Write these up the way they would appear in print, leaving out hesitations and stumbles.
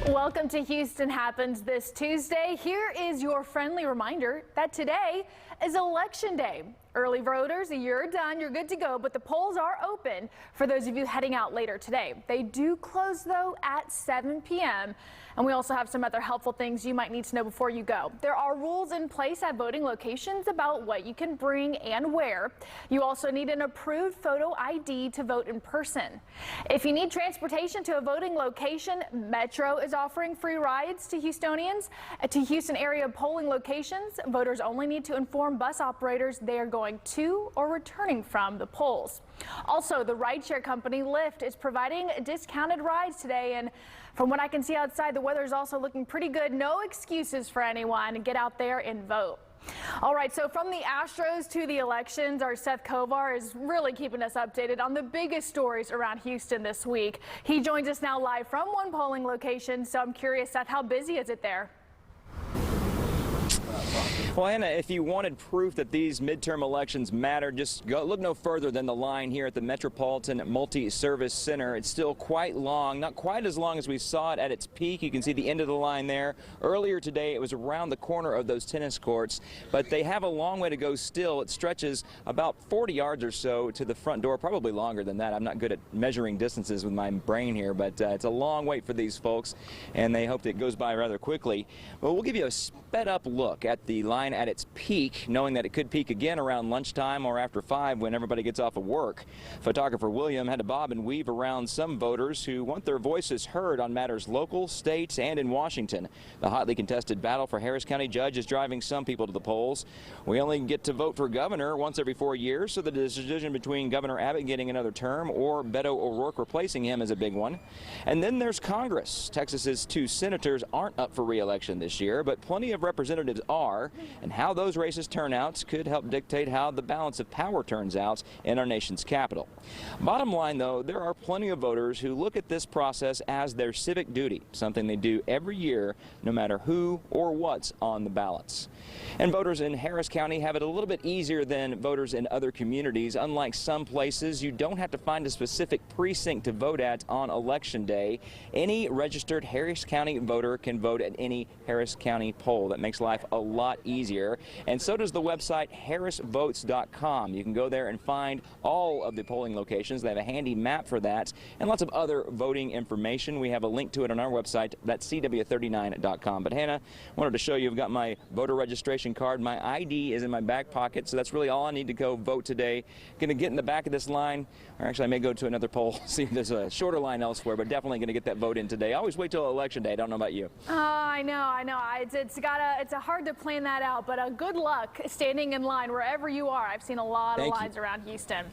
Welcome to Houston Happens this Tuesday. Here is your friendly reminder that today is Election Day. Early voters, you're done, you're good to go, but the polls are open for those of you heading out later today. They do close, though, at 7 p.m. And we also have some other helpful things you might need to know before you go. There are rules in place at voting locations about what you can bring and where. You also need an approved photo ID to vote in person. If you need transportation to a voting location, Metro is offering free rides to Houstonians. To Houston area polling locations, voters only need to inform bus operators they are going to or returning from the polls. Also, the rideshare company Lyft is providing discounted rides today, and from what I can see outside, the weather is also looking pretty good. No excuses for anyone. Get out there and vote. All right, so from the Astros to the elections, our Seth Kovar is really keeping us updated on the biggest stories around Houston this week. He joins us now live from one polling location, so I'm curious, Seth, how busy is it there? Well, Hannah, if you wanted proof that these midterm elections matter, just look no further than the line here at the Metropolitan Multi-Service Center. It's still quite long, not quite as long as we saw it at its peak. You can see the end of the line there. Earlier today, it was around the corner of those tennis courts, but they have a long way to go still. It stretches about 40 yards or so to the front door, probably longer than that. I'm not good at measuring distances with my brain here, but it's a long wait for these folks, and they hope that it goes by rather quickly. Well, we'll give you a sped-up look at the line at its peak, knowing that it could peak again around lunchtime or after 5 when everybody gets off of work. Photographer William had to bob and weave around some voters who want their voices heard on matters local, state, and in Washington. The hotly contested battle for Harris County judge is driving some people to the polls. We only get to vote for governor once every 4 years, so the decision between Governor Abbott getting another term or Beto O'Rourke replacing him is a big one. And then there's Congress. Texas's 2 senators aren't up for re-election this year, but plenty of representatives are, and how those races turn out could help dictate how the balance of power turns out in our nation's capital. Bottom line, though, there are plenty of voters who look at this process as their civic duty, something they do every year, no matter who or what's on the ballots. And voters in Harris County have it a little bit easier than voters in other communities. Unlike some places, you don't have to find a specific precinct to vote at on Election Day. Any registered Harris County voter can vote at any Harris County poll. That makes life a lot easier. And so does the website harrisvotes.com. You can go there and find all of the polling locations. They have a handy map for that and lots of other voting information. We have a link to it on our website. That's cw39.com. But Hannah, I wanted to show you I've got my voter registration card. My ID is in my back pocket, so that's really all I need to go vote today. Going to get in the back of this line, or actually I may go to another poll, see if there's a shorter line elsewhere, but definitely going to get that vote in today. I always wait till Election Day. I don't know about you. Oh, I know. It's hard to plan that out, but good luck standing in line wherever you are. I've seen a lot of lines around Houston.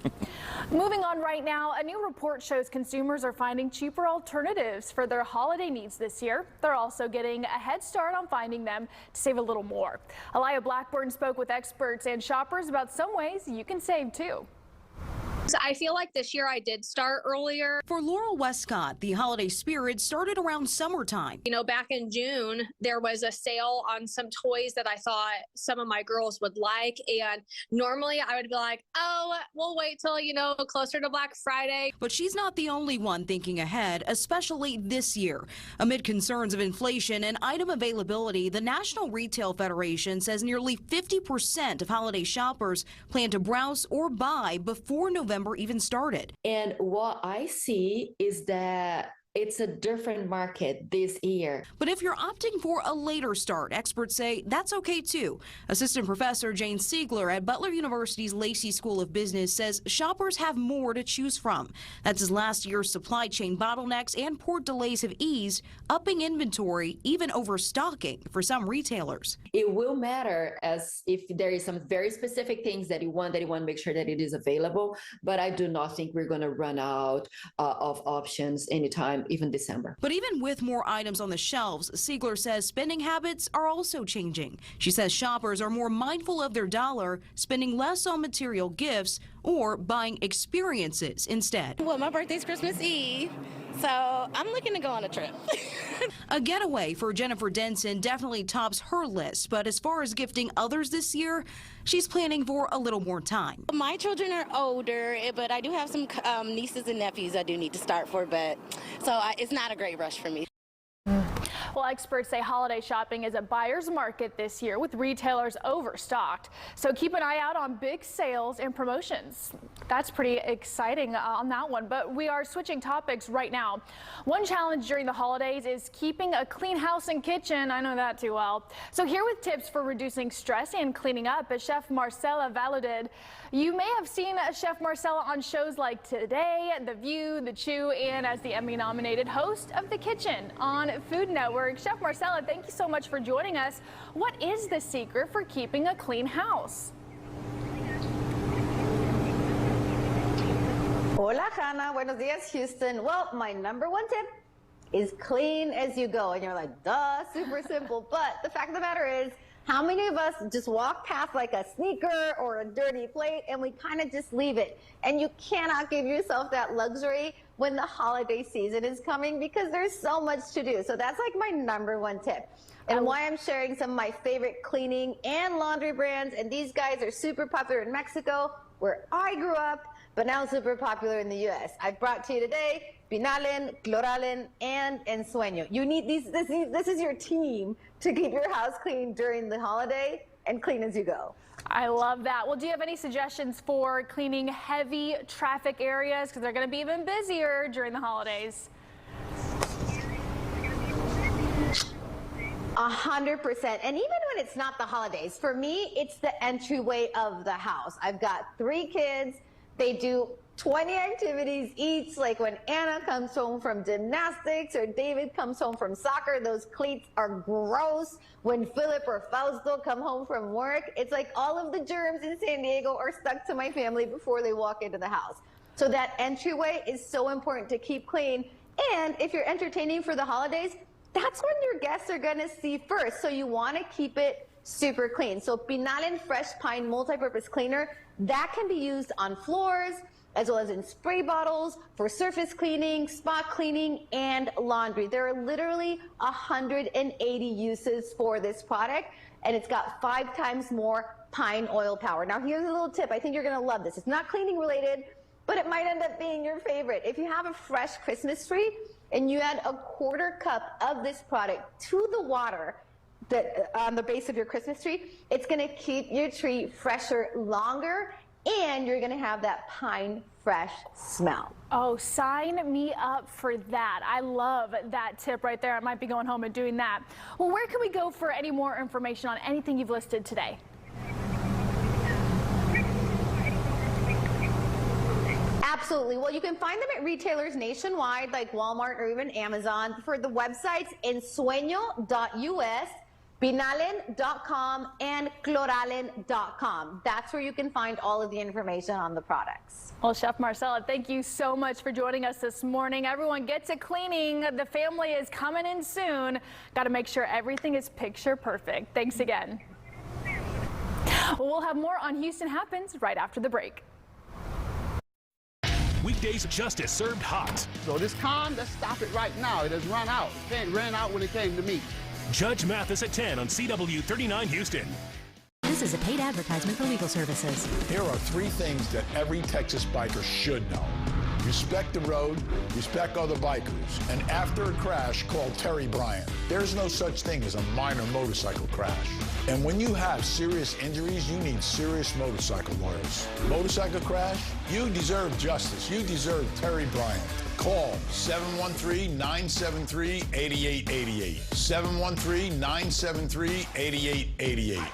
Moving on right now, a new report shows consumers are finding cheaper alternatives for their holiday needs this year. They're also getting a head start on finding them to save a little more. Aliyah Blackburn spoke with experts and shoppers about some ways you can save too. I feel like this year I did start earlier. For Laurel Westcott, the holiday spirit started around summertime. You know, back in June, there was a sale on some toys that I thought some of my girls would like. And normally I would be like, oh, we'll wait till, closer to Black Friday. But she's not the only one thinking ahead, especially this year. Amid concerns of inflation and item availability, the National Retail Federation says nearly 50% of holiday shoppers plan to browse or buy before November even started. And what I see is that it's a different market this year. But if you're opting for a later start, experts say that's okay too. Assistant Professor Jane Siegler at Butler University's Lacey School of Business says shoppers have more to choose from. That's as last year's supply chain bottlenecks and port delays have eased, upping inventory, even overstocking for some retailers. It will matter as if there is some very specific things that you want to make sure that it is available. But I do not think we're going to run out of options anytime, even December. But even with more items on the shelves, Siegler says spending habits are also changing. She says shoppers are more mindful of their dollar, spending less on material gifts or buying experiences instead. Well, my birthday's Christmas Eve, so I'm looking to go on a trip. A getaway for Jennifer Denson definitely tops her list, but as far as gifting others this year, she's planning for a little more time. My children are older, but I do have some nieces and nephews I do need to start for, but so it's not a great rush for me. Well, experts say holiday shopping is a buyer's market this year with retailers overstocked. So keep an eye out on big sales and promotions. That's pretty exciting on that one. But we are switching topics right now. One challenge during the holidays is keeping a clean house and kitchen. I know that too well. So here with tips for reducing stress and cleaning up is Chef Marcela Valadid. You may have seen Chef Marcela on shows like Today, The View, The Chew, and as the Emmy-nominated host of The Kitchen on Food Network. Chef Marcela, thank you so much for joining us. What is the secret for keeping a clean house? Hola, Hannah. Buenos dias, Houston. Well, my number one tip is clean as you go. And you're like, duh, super simple. But the fact of the matter is, how many of us just walk past like a sneaker or a dirty plate and we kind of just leave it? And you cannot give yourself that luxury when the holiday season is coming because there's so much to do. So that's like my number one tip. And why I'm sharing some of my favorite cleaning and laundry brands. And these guys are super popular in Mexico, where I grew up, but now super popular in the US. I've brought to you today Binalen, Cloralen, and Ensueño. You need these. This is your team to keep your house clean during the holiday and clean as you go. I love that. Well, do you have any suggestions for cleaning heavy traffic areas? Because they're going to be even busier during the holidays. 100%. And even when it's not the holidays, for me, it's the entryway of the house. I've got 3 kids. They do 20 activities each, like when Anna comes home from gymnastics or David comes home from soccer, those cleats are gross. When Philip or Fausto come home from work, it's like all of the germs in San Diego are stuck to my family before they walk into the house. So that entryway is so important to keep clean. And if you're entertaining for the holidays, that's when your guests are gonna see first. So you wanna keep it super clean. So Binalen Fresh Pine Multi-Purpose Cleaner, that can be used on floors, as well as in spray bottles for surface cleaning, spot cleaning, and laundry. There are literally 180 uses for this product, and it's got 5 times more pine oil power. Now here's a little tip. I think you're gonna love this. It's not cleaning related, but it might end up being your favorite. If you have a fresh Christmas tree and you add a 1/4 cup of this product to the water that on the base of your Christmas tree, it's gonna keep your tree fresher longer, and you're gonna have that pine fresh smell. Oh, sign me up for that. I love that tip right there. I might be going home and doing that. Well, where can we go for any more information on anything you've listed today? Absolutely. Well, you can find them at retailers nationwide like Walmart or even Amazon. For the websites, ensueño.us, Binalen.com, and Cloralen.com. That's where you can find all of the information on the products. Well, Chef Marcela, thank you so much for joining us this morning. Everyone get to cleaning. The family is coming in soon. Got to make sure everything is picture perfect. Thanks again. Well, we'll have more on Houston Happens right after the break. Weekdays justice served hot. So this con, let's stop it right now. It has run out. It ran out when it came to me. Judge Mathis at 10 on CW 39 Houston. This is a paid advertisement for legal services. Here are 3 things that every Texas biker should know. Respect the road, respect other bikers, and after a crash, call Terry Bryant. There's no such thing as a minor motorcycle crash. And when you have serious injuries, you need serious motorcycle lawyers. Motorcycle crash? You deserve justice. You deserve Terry Bryant. Call 713-973-8888. 713-973-8888.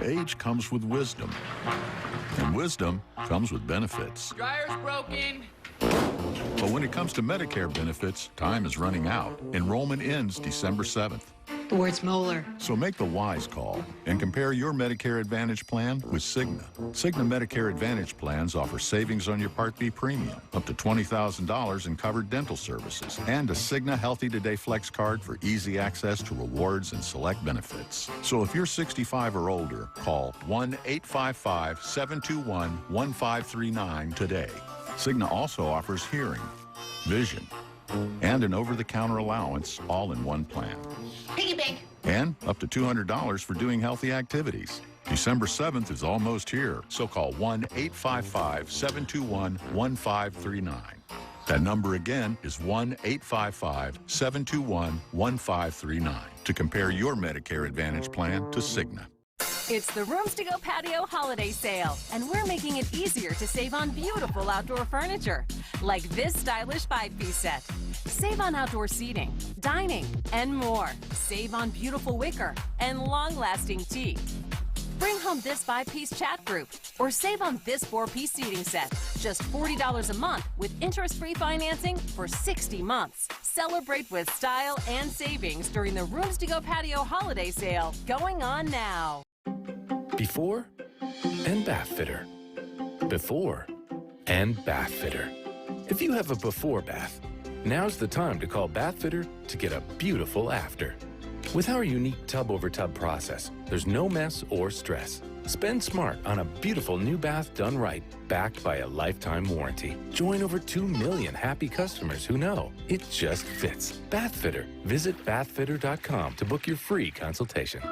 Age comes with wisdom, and wisdom comes with benefits. Dryer's broken. But when it comes to Medicare benefits, time is running out. Enrollment ends December 7th. The word's molar. So make the wise call and compare your Medicare Advantage plan with Cigna. Cigna Medicare Advantage plans offer savings on your Part B premium, up to $20,000 in covered dental services, and a Cigna Healthy Today Flex card for easy access to rewards and select benefits. So if you're 65 or older, call 1-855-721-1539 today. Cigna also offers hearing, vision, and an over-the-counter allowance all in one plan. Piggy bank. And up to $200 for doing healthy activities. December 7th is almost here, so call 1-855-721-1539. That number again is 1-855-721-1539 to compare your Medicare Advantage plan to Cigna. It's the Rooms to Go Patio Holiday Sale, and we're making it easier to save on beautiful outdoor furniture, like this stylish 5-piece set. Save on outdoor seating, dining, and more. Save on beautiful wicker and long-lasting teak. Bring home this 5-piece chat group, or save on this 4-piece seating set. Just $40 a month with interest-free financing for 60 months. Celebrate with style and savings during the Rooms to Go Patio Holiday Sale, going on now. Before and Bath Fitter. Before and Bath Fitter. If you have a before bath, now's the time to call Bath Fitter to get a beautiful after. With our unique tub-over-tub process, there's no mess or stress. Spend smart on a beautiful new bath done right, backed by a lifetime warranty. Join over 2 million happy customers who know it just fits. Bath Fitter. Visit bathfitter.com to book your free consultation.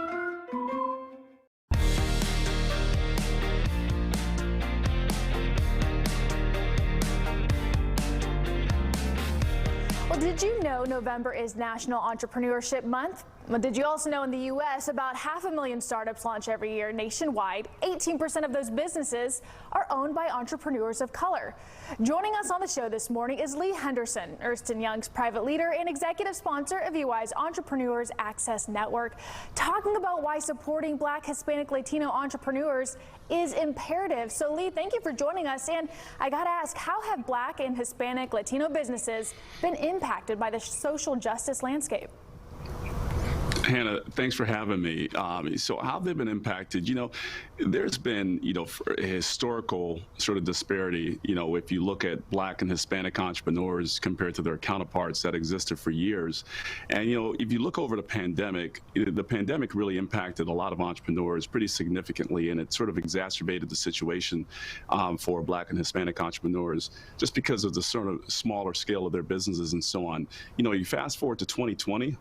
Well, did you know November is National Entrepreneurship Month? Well, did you also know in the U.S. about 500,000 startups launch every year nationwide? 18% of those businesses are owned by entrepreneurs of color. Joining us on the show this morning is Lee Henderson, Ernst & Young's private leader and executive sponsor of EY's Entrepreneurs Access Network, talking about why supporting Black, Hispanic, Latino entrepreneurs is imperative. So Lee, thank you for joining us. And I got to ask, how have Black and Hispanic, Latino businesses been impacted by the social justice landscape? Hannah, thanks for having me. So how they've been impacted, there's been, a historical sort of disparity, if you look at Black and Hispanic entrepreneurs compared to their counterparts that existed for years. And, if you look over the pandemic really impacted a lot of entrepreneurs pretty significantly, and it sort of exacerbated the situation for Black and Hispanic entrepreneurs just because of the sort of smaller scale of their businesses and so on. You fast forward to 2020,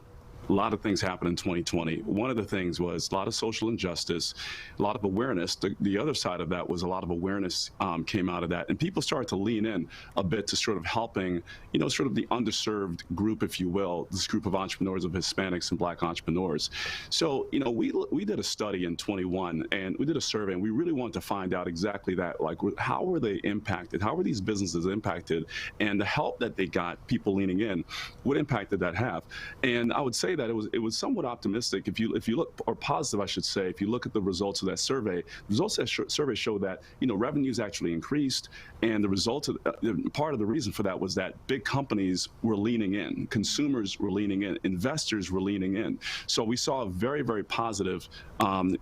a lot of things happened in 2020. One of the things was a lot of social injustice, a lot of awareness. The other side of that was a lot of awareness came out of that. And people started to lean in a bit to sort of helping, sort of the underserved group, if you will, this group of entrepreneurs, of Hispanics and Black entrepreneurs. So, we did a study in 21 and we did a survey, and we really wanted to find out exactly that, like, how were they impacted? How were these businesses impacted? And the help that they got, people leaning in, what impact did that have? And I would say that it was somewhat optimistic. If you look, or positive, I should say, if you look at the results of that survey, the results of that survey show that revenues actually increased, and the result of part of the reason for that was that big companies were leaning in, consumers were leaning in, investors were leaning in. So we saw very, very positive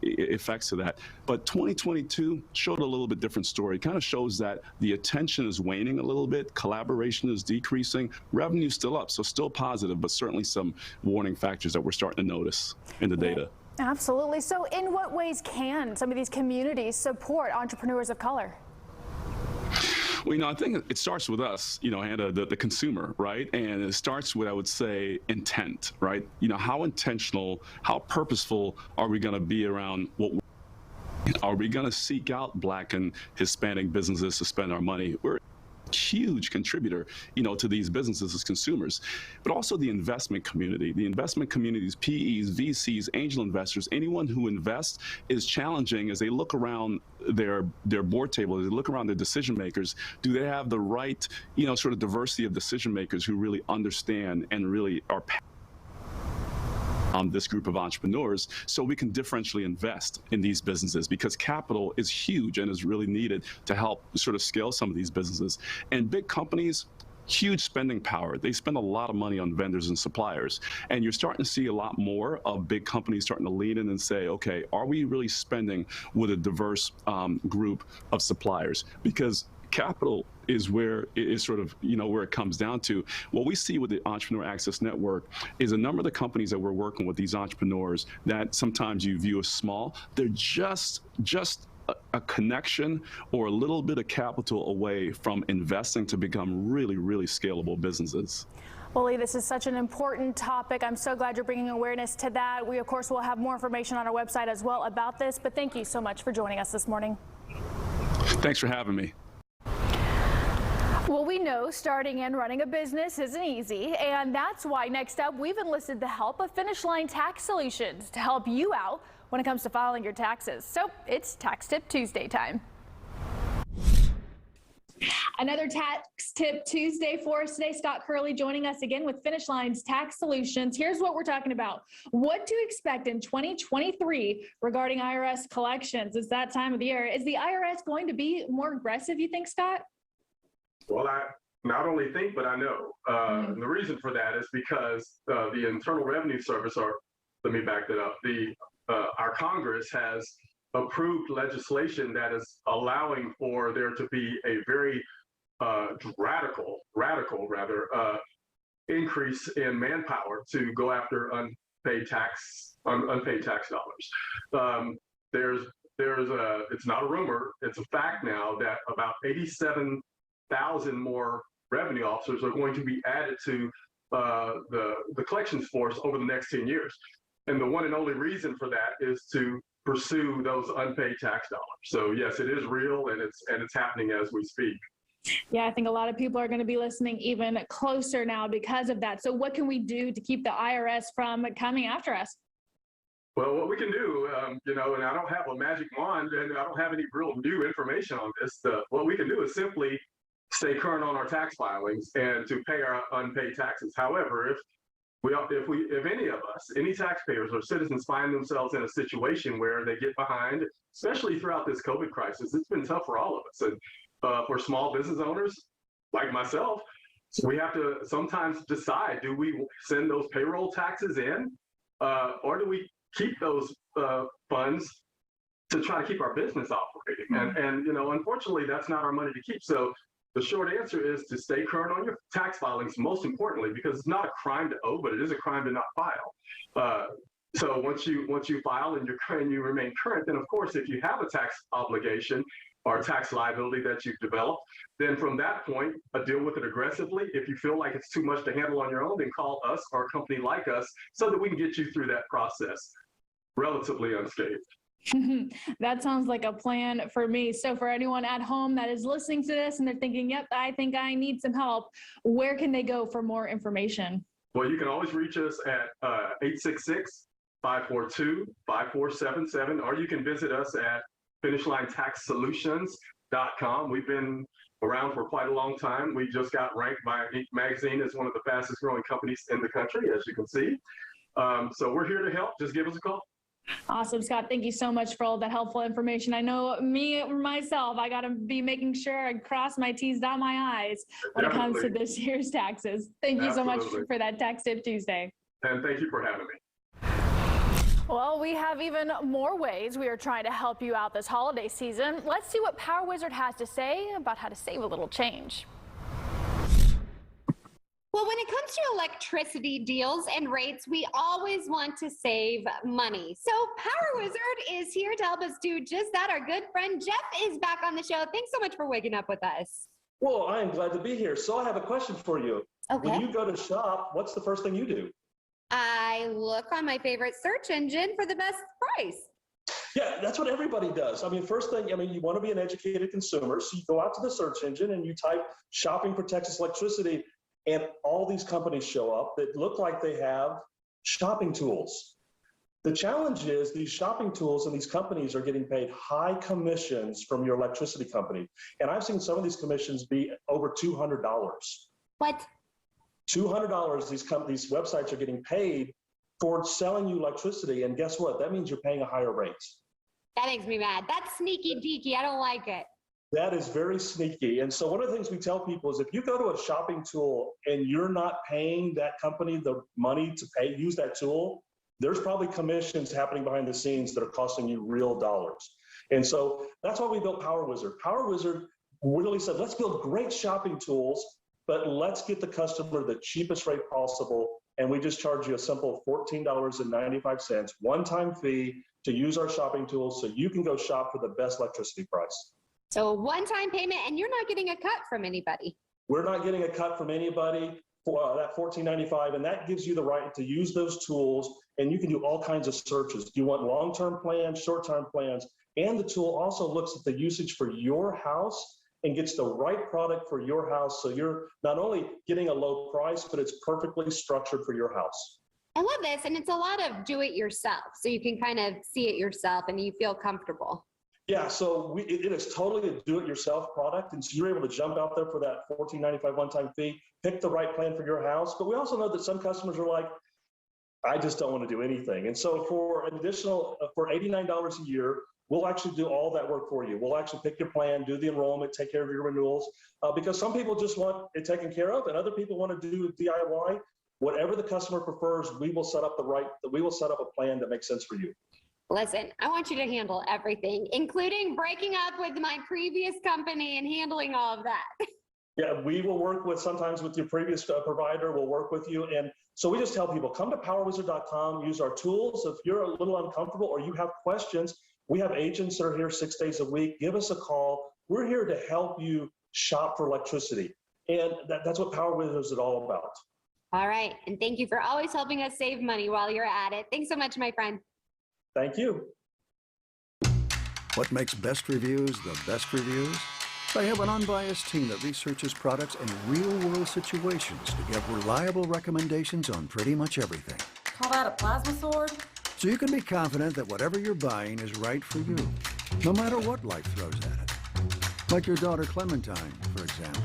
effects of that. But 2022 showed a little bit different story. It kind of shows that the attention is waning a little bit, collaboration is decreasing, revenue's still up, so still positive, but certainly some warning factors that we're starting to notice in the data. Absolutely. So in what ways can some of these communities support entrepreneurs of color? Well, I think it starts with us, Hannah, the consumer, right? And it starts with, I would say, intent, right? How intentional, how purposeful are we going to be around what are we going to seek out Black and Hispanic businesses to spend our money? We're a huge contributor, to these businesses as consumers, but also the investment community. The investment communities, PEs, VCs, angel investors, anyone who invests is challenging as they look around their board table, as they look around their decision makers. Do they have the right, sort of diversity of decision makers who really understand and really are this group of entrepreneurs, so we can differentially invest in these businesses, because capital is huge and is really needed to help sort of scale some of these businesses. And big companies, huge spending power. They spend a lot of money on vendors and suppliers. And you're starting to see a lot more of big companies starting to lean in and say, okay, are we really spending with a diverse group of suppliers? Because capital is where it is sort of, where it comes down to. What we see with the Entrepreneur Access Network is a number of the companies that we're working with, these entrepreneurs that sometimes you view as small, they're just a connection or a little bit of capital away from investing to become really, really scalable businesses. Well, Lee, this is such an important topic. I'm so glad you're bringing awareness to that. We, of course, will have more information on our website as well about this, but thank you so much for joining us this morning. Thanks for having me. Well, we know starting and running a business isn't easy, and that's why next up we've enlisted the help of Finish Line Tax Solutions to help you out when it comes to filing your taxes. So it's Tax Tip Tuesday time. Another Tax Tip Tuesday for us today. Scott Curley joining us again with Finish Line's Tax Solutions. Here's what we're talking about. What to expect in 2023 regarding IRS collections. It's that time of the year. Is the IRS going to be more aggressive, you think, Scott? Well, I not only think, but I know. And the reason for that is because the Internal Revenue Service, or let me back that up, our Congress has approved legislation that is allowing for there to be a very radical increase in manpower to go after unpaid tax dollars. It's not a rumor, it's a fact now that about 87,000 more revenue officers are going to be added to the collections force over the next 10 years. And the one and only reason for that is to pursue those unpaid tax dollars. So yes, it is real, and it's happening as we speak. Yeah, I think a lot of people are going to be listening even closer now because of that. So what can we do to keep the IRS from coming after us? Well, what we can do, and I don't have a magic wand, and I don't have any real new information on this. What we can do is simply stay current on our tax filings and to pay our unpaid taxes. However, if any of us, any taxpayers or citizens find themselves in a situation where they get behind, especially throughout this COVID crisis, it's been tough for all of us. And for small business owners like myself, we have to sometimes decide, do we send those payroll taxes in or do we keep those funds to try to keep our business operating? And unfortunately, that's not our money to keep. So the short answer is to stay current on your tax filings, most importantly, because it's not a crime to owe, but it is a crime to not file. So once you file and you remain current, then of course, if you have a tax obligation or tax liability that you've developed, then from that point, deal with it aggressively. If you feel like it's too much to handle on your own, then call us or a company like us so that we can get you through that process relatively unscathed. That sounds like a plan for me. So for anyone at home that is listening to this and they're thinking, yep, I think I need some help, where can they go for more information? Well, you can always reach us at 866-542-5477, or you can visit us at finishlinetaxsolutions.com. We've been around for quite a long time. We just got ranked by Inc. magazine as one of the fastest growing companies in the country, as you can see. So we're here to help. Just give us a call. Awesome, Scott. Thank you so much for all that helpful information. I know myself, I got to be making sure I cross my T's, dot my I's when it comes to this year's taxes. Thank you so much for that Tax Tip Tuesday. And thank you for having me. Well, we have even more ways we are trying to help you out this holiday season. Let's see what Power Wizard has to say about how to save a little change. Well, when it comes to electricity deals and rates, we always want to save money. So Power Wizard is here to help us do just that. Our good friend Jeff is back on the show. Thanks so much for waking up with us. Well, I am glad to be here. So I have a question for you. Okay. When you go to shop, what's the first thing you do? I look on my favorite search engine for the best price. Yeah, that's what everybody does. I mean, first thing, you want to be an educated consumer. So you go out to the search engine and you type shopping for Texas electricity. And all these companies show up that look like they have shopping tools. The challenge is these shopping tools and these companies are getting paid high commissions from your electricity company. And I've seen some of these commissions be over $200. What? $200 these websites are getting paid for selling you electricity. And guess what? That means you're paying a higher rate. That makes me mad. That's sneaky deaky. I don't like it. That is very sneaky. And so one of the things we tell people is if you go to a shopping tool and you're not paying that company the money to use that tool, there's probably commissions happening behind the scenes that are costing you real dollars. And so that's why we built Power Wizard. Power Wizard really said, let's build great shopping tools, but let's get the customer the cheapest rate possible. And we just charge you a simple $14.95 one-time fee to use our shopping tools so you can go shop for the best electricity price. So one-time payment, and you're not getting a cut from anybody. We're not getting a cut from anybody for that $14.95, and that gives you the right to use those tools, and you can do all kinds of searches. Do you want long-term plans, short-term plans? And the tool also looks at the usage for your house and gets the right product for your house. So you're not only getting a low price, but it's perfectly structured for your house. I love this. And it's a lot of do it yourself. So you can kind of see it yourself and you feel comfortable. Yeah, so it is totally a do-it-yourself product, and so you're able to jump out there for that $14.95 one-time fee, pick the right plan for your house. But we also know that some customers are like, I just don't want to do anything. And so for an additional, for $89 a year, we'll actually do all that work for you. We'll actually pick your plan, do the enrollment, take care of your renewals, because some people just want it taken care of, and other people want to do DIY. Whatever the customer prefers, we will set up a plan that makes sense for you. Listen, I want you to handle everything, including breaking up with my previous company and handling all of that. Yeah, we will work sometimes with your previous provider, we'll work with you. And so we just tell people, come to PowerWizard.com, use our tools. If you're a little uncomfortable or you have questions, we have agents that are here 6 days a week. Give us a call. We're here to help you shop for electricity. And that's what PowerWizard is all about. All right. And thank you for always helping us save money while you're at it. Thanks so much, my friend. Thank you. What makes best reviews the best reviews? They have an unbiased team that researches products in real-world situations to give reliable recommendations on pretty much everything. Call that a plasma sword? So you can be confident that whatever you're buying is right for you, no matter what life throws at it. Like your daughter Clementine, for example.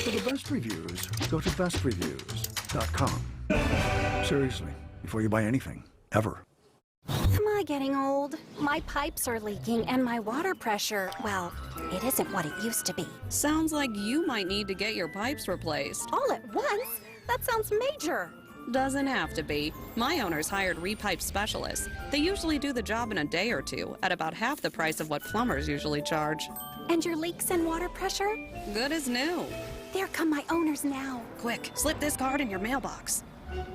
For the best reviews, go to bestreviews.com. Seriously, before you buy anything, ever. Am I getting old? My pipes are leaking and my water pressure, well, it isn't what it used to be. Sounds like you might need to get your pipes replaced. All at once? That sounds major. Doesn't have to be. My owner's hired repipe specialists. They usually do the job in a day or two at about half the price of what plumbers usually charge. And your leaks and water pressure? Good as new. There come my owners now. Quick, slip this card in your mailbox.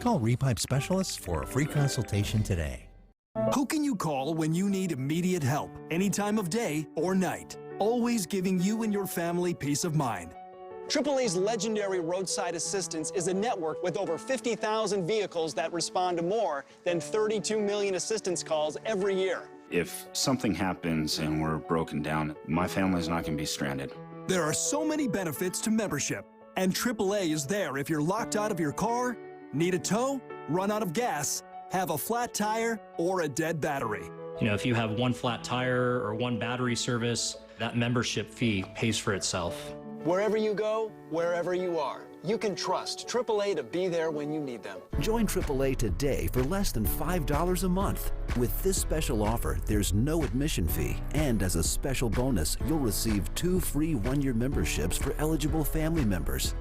Call Repipe Specialists for a free consultation today. Who can you call when you need immediate help, any time of day or night? Always giving you and your family peace of mind. AAA's legendary roadside assistance is a network with over 50,000 vehicles that respond to more than 32 million assistance calls every year. If something happens and we're broken down, my family's not going to be stranded. There are so many benefits to membership, and AAA is there if you're locked out of your car, need a tow, run out of gas, have a flat tire, or a dead battery. You know, if you have one flat tire or one battery service, that membership fee pays for itself. Wherever you go, wherever you are, you can trust AAA to be there when you need them. Join AAA today for less than $5 a month. With this special offer, there's no admission fee, and as a special bonus, you'll receive 2 free one-year memberships for eligible family members.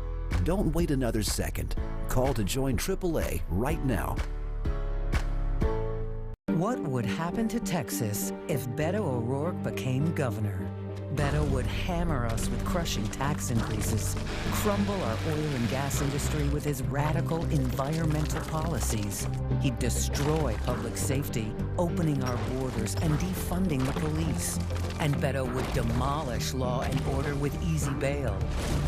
Don't wait another second. Call to join AAA right now. What would happen to Texas if Beto O'Rourke became governor? Beto would hammer us with crushing tax increases, crumble our oil and gas industry with his radical environmental policies. He'd destroy public safety, opening our borders and defunding the police. And Beto would demolish law and order with easy bail,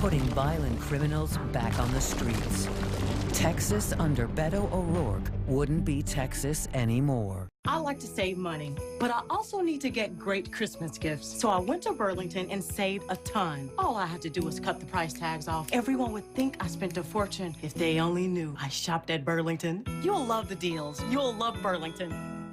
putting violent criminals back on the streets. Texas under Beto O'Rourke wouldn't be Texas anymore. I like to save money, but I also need to get great Christmas gifts. So I went to Burlington and saved a ton. All I had to do was cut the price tags off. Everyone would think I spent a fortune if they only knew I shopped at Burlington. You'll love the deals. You'll love Burlington.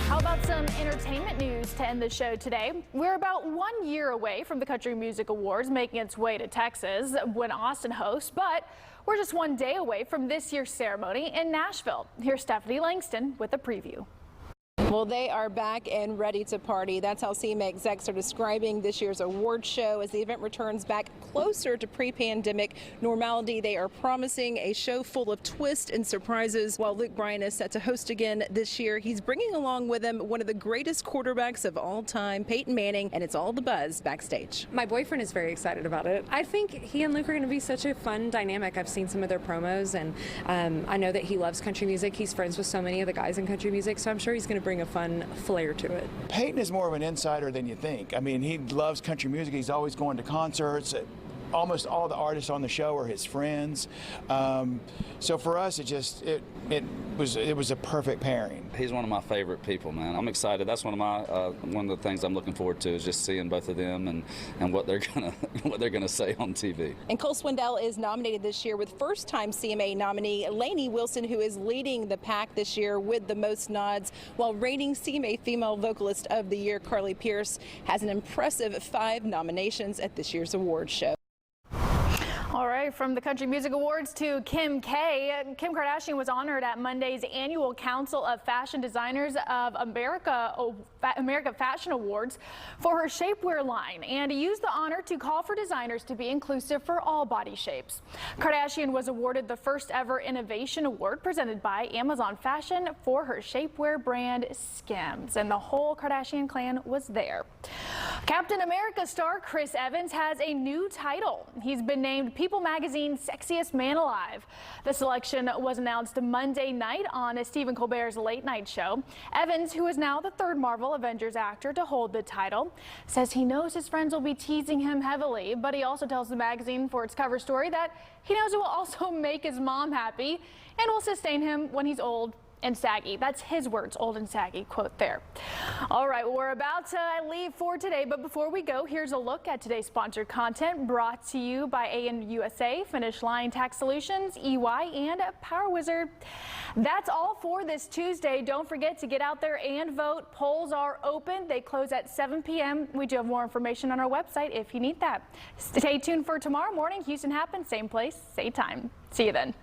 How about some entertainment news to end the show today? We're about 1 year away from the Country Music Awards making its way to Texas when Austin hosts, but we're just 1 day away from this year's ceremony in Nashville. Here's Stephanie Langston with a preview. Well, they are back and ready to party. That's how CMA execs are describing this year's award show as the event returns back closer to pre-pandemic normality. They are promising a show full of twists and surprises. While Luke Bryan is set to host again this year, he's bringing along with him one of the greatest quarterbacks of all time, Peyton Manning, and it's all the buzz backstage. My boyfriend is very excited about it. I think he and Luke are going to be such a fun dynamic. I've seen some of their promos, and I know that he loves country music. He's friends with so many of the guys in country music, so I'm sure he's going to bring a fun flair to it. Peyton is more of an insider than you think. I mean, he loves country music. He's always going to concerts. almost all the artists on the show are his friends. So for us, it was a perfect pairing. He's one of my favorite people, man. I'm excited. That's one of the things I'm looking forward to is just seeing both of them and what they're gonna say on TV. And Cole Swindell is nominated this year with first-time CMA nominee Lainey Wilson, who is leading the pack this year with the most nods, while reigning CMA Female Vocalist of the Year Carly Pearce has an impressive 5 nominations at this year's awards show. All right, from the Country Music Awards to Kim K. Kim Kardashian was honored at Monday's annual Council of Fashion Designers of America Fashion Awards for her shapewear line and used the honor to call for designers to be inclusive for all body shapes. Kardashian was awarded the first ever Innovation Award presented by Amazon Fashion for her shapewear brand Skims, and the whole Kardashian clan was there. Captain America star Chris Evans has a new title. He's been named People Magazine's Sexiest Man Alive. The selection was announced Monday night on Stephen Colbert's Late Night Show. Evans, who is now the 3rd Marvel Avengers actor to hold the title, says he knows his friends will be teasing him heavily, but he also tells the magazine for its cover story that he knows it will also make his mom happy and will sustain him when he's old and saggy. That's his words, old and saggy, quote there. All right, well, we're about to leave for today, but before we go, here's a look at today's sponsored content brought to you by AN USA, Finish Line Tax Solutions, EY, and Power Wizard. That's all for this Tuesday. Don't forget to get out there and vote. Polls are open. They close at 7 p.m. We do have more information on our website if you need that. Stay tuned for tomorrow morning. Houston Happens, same place, same time. See you then.